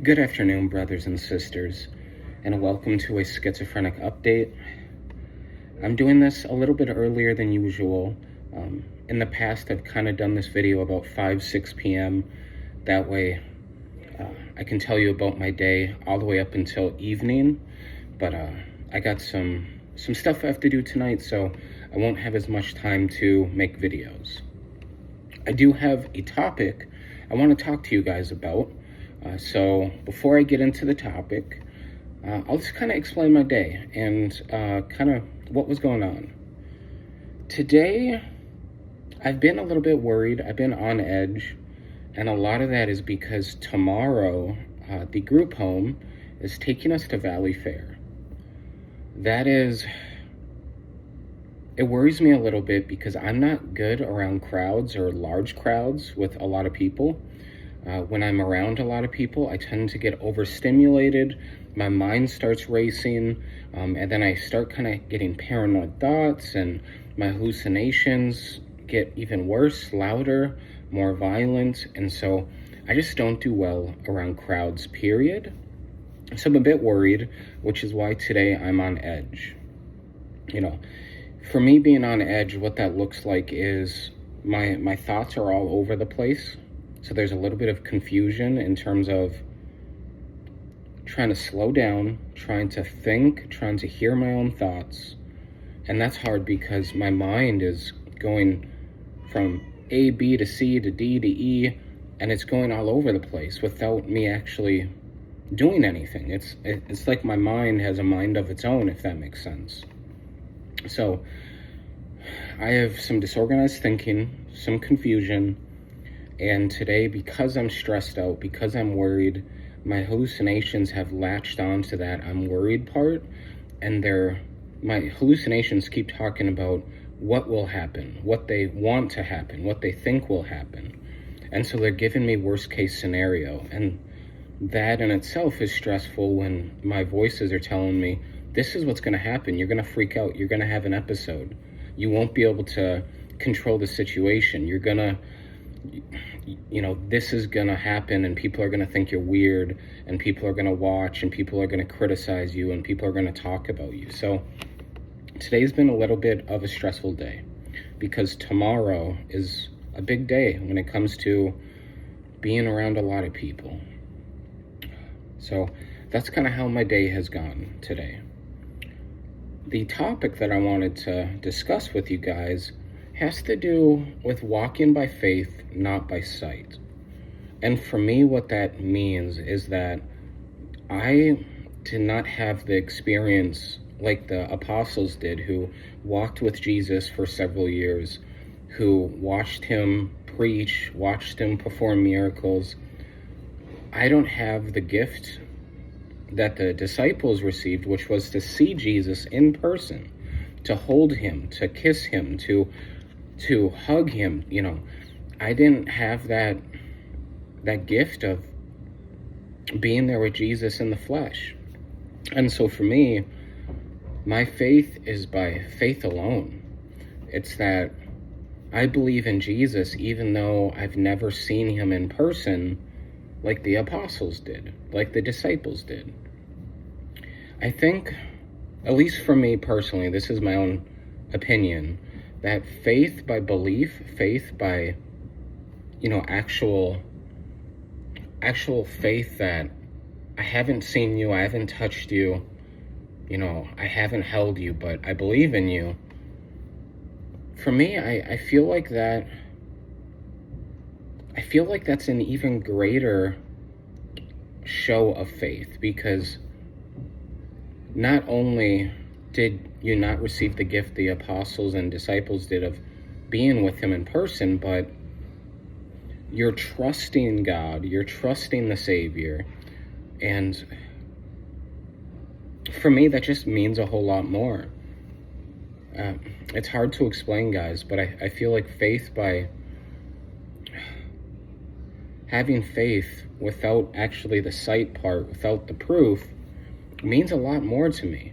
Good afternoon, brothers and sisters, and welcome to a Schizophrenic update. I'm doing this a little bit earlier than usual. In the past, I've kind of done this video about 6 p.m. That way, I can tell you about my day all the way up until evening. But I got some stuff I have to do tonight, so I won't have as much time to make videos. I do have a topic I want to talk to you guys about. So before I get into the topic, I'll just kind of explain my day and kind of what was going on. Today, I've been a little bit worried. I've been on edge. And a lot of that is because tomorrow, the group home is taking us to Valley Fair. It worries me a little bit because I'm not good around crowds or large crowds with a lot of people. When I'm around a lot of people, I tend to get overstimulated. My mind starts racing, and then I start kind of getting paranoid thoughts, and my hallucinations get even worse, louder, more violent, and so I just don't do well around crowds, period. So I'm a bit worried, which is why today I'm on edge. For me being on edge, what that looks like is my thoughts are all over the place. So there's a little bit of confusion in terms of trying to slow down, trying to think, trying to hear my own thoughts. And that's hard because my mind is going from A, B to C to D to E, and it's going all over the place without me actually doing anything. It's like my mind has a mind of its own, if that makes sense. So I have some disorganized thinking, some confusion, and today, because I'm stressed out, because I'm worried, my hallucinations have latched onto that I'm worried part, and my hallucinations keep talking about what will happen, what they want to happen, what they think will happen. And so they're giving me worst case scenario, and that in itself is stressful when my voices are telling me, this is what's going to happen. You're going to freak out. You're going to have an episode. You won't be able to control the situation. You're going to, this is going to happen, and people are going to think you're weird, and people are going to watch, and people are going to criticize you, and people are going to talk about you. So today's been a little bit of a stressful day because tomorrow is a big day when it comes to being around a lot of people. So that's kind of how my day has gone today. The topic that I wanted to discuss with you guys has to do with walking by faith, not by sight. And for me, what that means is that I did not have the experience like the apostles did, who walked with Jesus for several years, who watched him preach, watched him perform miracles. I don't have the gift that the disciples received, which was to see Jesus in person, to hold him, to kiss him, to hug him. I didn't have that gift of being there with Jesus in the flesh. And so for me, my faith is by faith alone. It's that I believe in Jesus even though I've never seen him in person like the apostles did, like the disciples did. I think, at least for me personally, this is my own opinion, that faith by belief, faith by, actual faith that I haven't seen you, I haven't touched you, I haven't held you, but I believe in you. For me, I feel like that's an even greater show of faith, because not only did you not receive the gift the apostles and disciples did of being with him in person, but you're trusting God, you're trusting the Savior. And for me, that just means a whole lot more. It's hard to explain, guys, but I feel like having faith without actually the sight part, without the proof, means a lot more to me.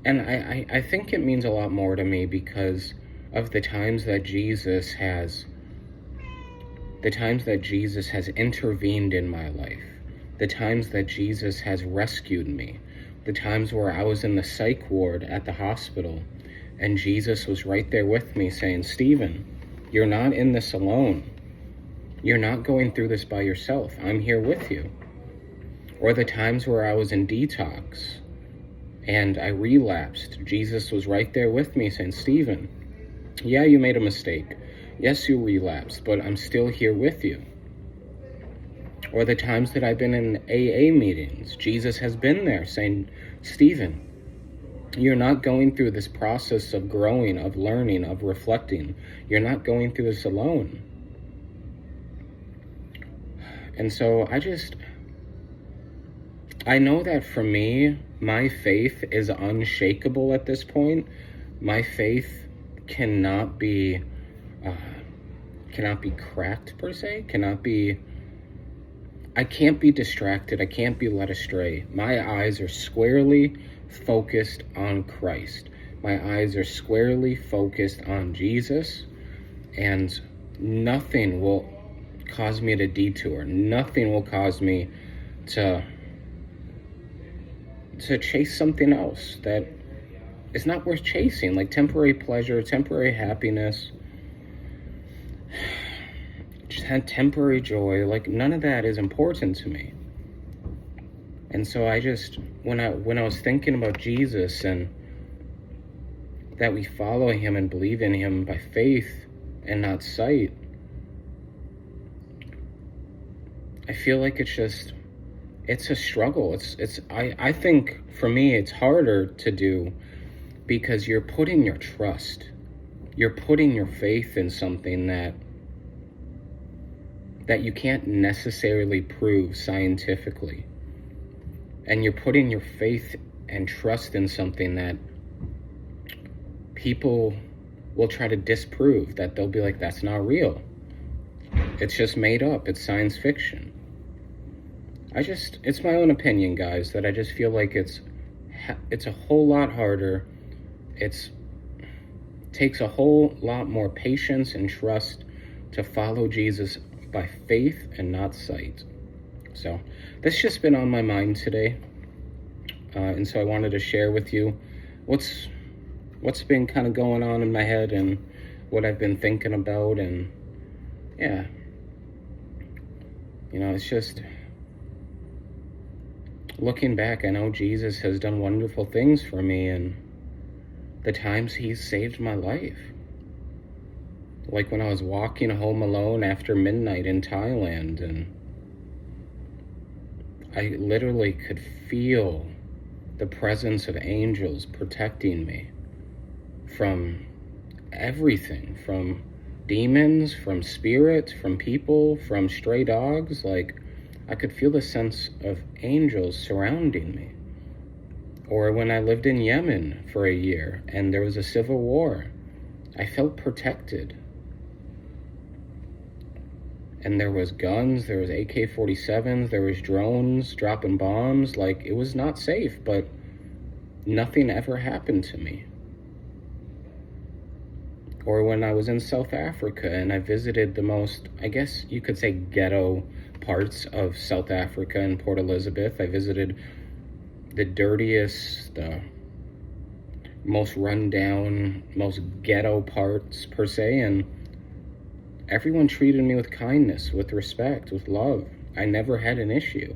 And I think it means a lot more to me because of the times that Jesus has the times that Jesus has intervened in my life, the times that Jesus has rescued me, the times where I was in the psych ward at the hospital and Jesus was right there with me saying, Stephen, you're not in this alone. You're not going through this by yourself. I'm here with you. Or the times where I was in detox and I relapsed. Jesus was right there with me saying, Stephen, yeah, you made a mistake. Yes, you relapsed, but I'm still here with you. Or the times that I've been in AA meetings, Jesus has been there saying, Stephen, you're not going through this process of growing, of learning, of reflecting. You're not going through this alone. And so I know that for me, my faith is unshakable at this point. My faith cannot be cracked per se, I can't be distracted. I can't be led astray. My eyes are squarely focused on Christ. My eyes are squarely focused on Jesus, and nothing will cause me to detour. Nothing will cause me to chase something else that is not worth chasing, like temporary pleasure, temporary happiness, just had temporary joy. Like, none of that is important to me. And so when I was thinking about Jesus and that we follow him and believe in him by faith and not sight, I feel like it's a struggle. I think for me it's harder to do because you're putting your trust, you're putting your faith in something that you can't necessarily prove scientifically. And you're putting your faith and trust in something that people will try to disprove, that they'll be like, that's not real. It's just made up. It's science fiction. It's my own opinion, guys, that I just feel like it's a whole lot harder. It takes a whole lot more patience and trust to follow Jesus by faith and not sight. So that's just been on my mind today. And so I wanted to share with you what's been kind of going on in my head and what I've been thinking about. And yeah, it's just looking back, I know Jesus has done wonderful things for me and the times he's saved my life. Like when I was walking home alone after midnight in Thailand, and I literally could feel the presence of angels protecting me from everything, from demons, from spirits, from people, from stray dogs. Like, I could feel the sense of angels surrounding me. Or when I lived in Yemen for a year and there was a civil war, I felt protected. And there was guns, there was AK-47s, there was drones dropping bombs. Like, it was not safe, but nothing ever happened to me. Or when I was in South Africa and I visited the most, I guess you could say, ghetto parts of South Africa and Port Elizabeth. I visited the dirtiest, the most rundown, most ghetto parts per se, and everyone treated me with kindness, with respect, with love. I never had an issue.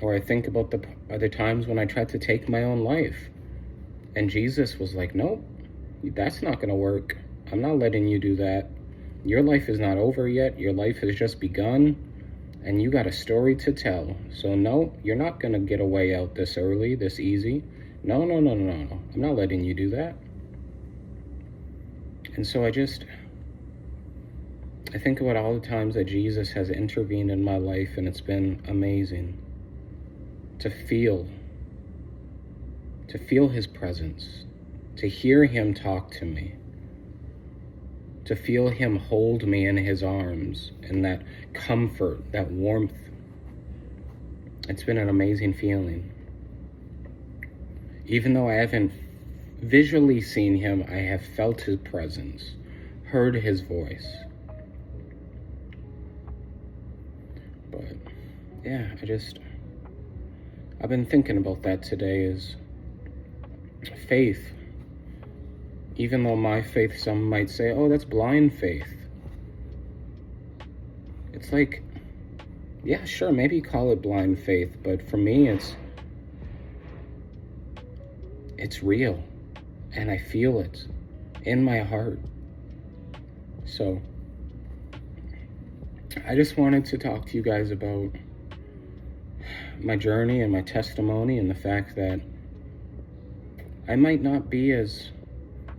Or I think about the other times when I tried to take my own life. And Jesus was like, nope, that's not going to work. I'm not letting you do that. Your life is not over yet. Your life has just begun. And you got a story to tell. So no, you're not going to get away out this early, this easy. No. I'm not letting you do that. And so I think about all the times that Jesus has intervened in my life, and it's been amazing to feel his presence, to hear him talk to me, to feel him hold me in his arms, and that comfort, that warmth. It's been an amazing feeling. Even though I haven't visually seen him, I have felt his presence. heard his voice. But yeah, I've been thinking about that today, is faith. Even though my faith, some might say, oh, that's blind faith. It's like, yeah, sure, maybe call it blind faith, but for me, it's real, and I feel it in my heart. So I just wanted to talk to you guys about my journey and my testimony, and the fact that I might not be as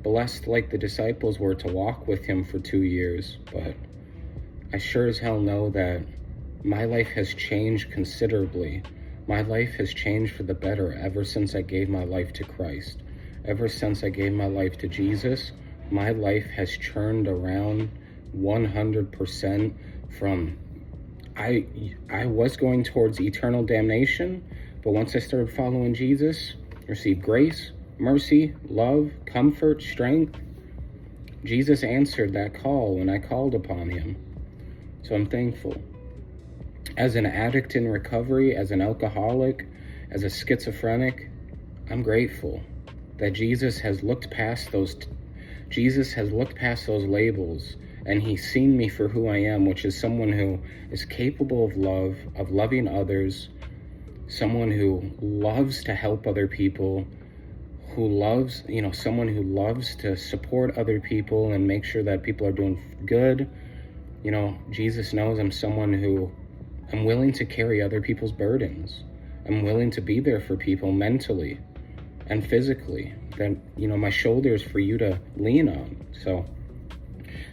blessed like the disciples were to walk with him for 2 years, but I sure as hell know that my life has changed considerably. My life has changed for the better ever since I gave my life to Christ. Ever since I gave my life to Jesus, my life has turned around 100%. From I was going towards eternal damnation, but once I started following Jesus, I received grace, mercy, love, comfort, strength. Jesus answered that call when I called upon him. So I'm thankful. As an addict in recovery, as an alcoholic, as a schizophrenic, I'm grateful that Jesus has looked past those labels, and he's seen me for who I am, which is someone who is capable of love, of loving others, someone who loves to help other people, someone who loves to support other people and make sure that people are doing good. Jesus knows I'm someone who I'm willing to carry other people's burdens. I'm willing to be there for people mentally and physically. That, my shoulders for you to lean on. So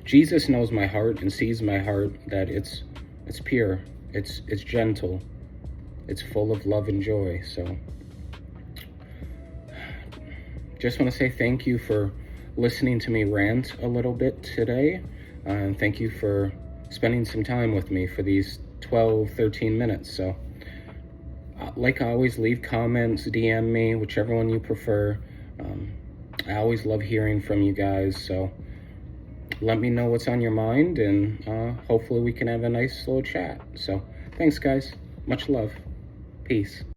Jesus knows my heart and sees my heart, that it's pure, it's gentle, it's full of love and joy. So just want to say thank you for listening to me rant a little bit today. And thank you for spending some time with me for these 12-13 minutes. So like I always, leave comments, DM me, whichever one you prefer. I always love hearing from you guys, so let me know what's on your mind, and hopefully we can have a nice little chat. So thanks, guys. Much love. Peace.